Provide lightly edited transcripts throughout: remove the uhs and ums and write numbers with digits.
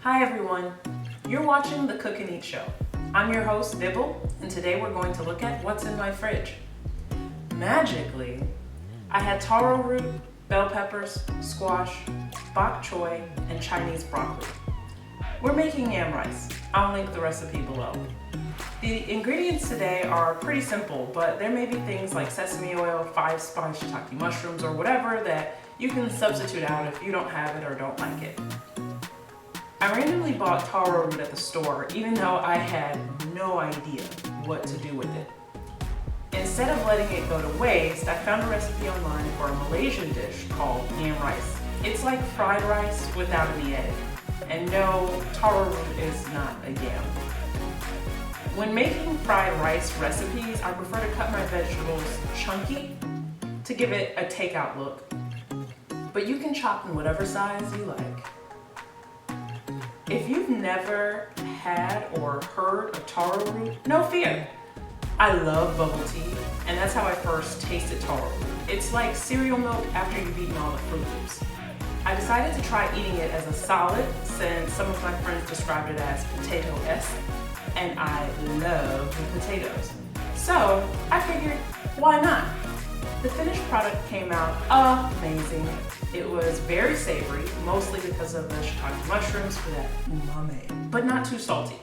Hi everyone, you're watching the Cook and Eat Show. I'm your host, Dibble, and today we're going to look at what's in my fridge. Magically, I had taro root, bell peppers, squash, bok choy, and Chinese broccoli. We're making yam rice. I'll link the recipe below. The ingredients today are pretty simple, but there may be things like sesame oil, 5-spice shiitake mushrooms, or whatever that you can substitute out if you don't have it or don't like it. I randomly bought taro root at the store, even though I had no idea what to do with it. Instead of letting it go to waste, I found a recipe online for a Malaysian dish called yam rice. It's like fried rice without any egg. And no, taro root is not a yam. When making fried rice recipes, I prefer to cut my vegetables chunky to give it a takeout look. But you can chop in whatever size you like. If you've never had or heard of taro root, no fear. I love bubble tea, and that's how I first tasted taro root. It's like cereal milk after you've eaten all the Fruit Loops. I decided to try eating it as a solid since some of my friends described it as potato-esque, and I love the potatoes. So I figured, why not? The finished product came out amazing. It was very savory, mostly because of the shiitake mushrooms for that umami, but not too salty.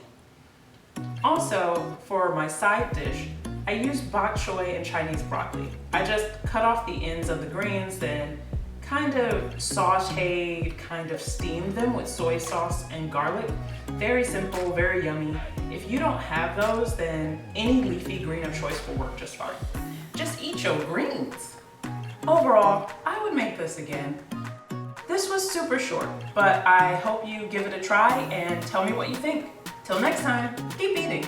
Also, for my side dish, I used bok choy and Chinese broccoli. I just cut off the ends of the greens, then kind of sauteed, kind of steamed them with soy sauce and garlic. Very simple, very yummy. If you don't have those, then any leafy green of choice will work just fine. Just eat your greens. Overall, I would make this again. This was super short, but I hope you give it a try and tell me what you think. Till next time, keep eating.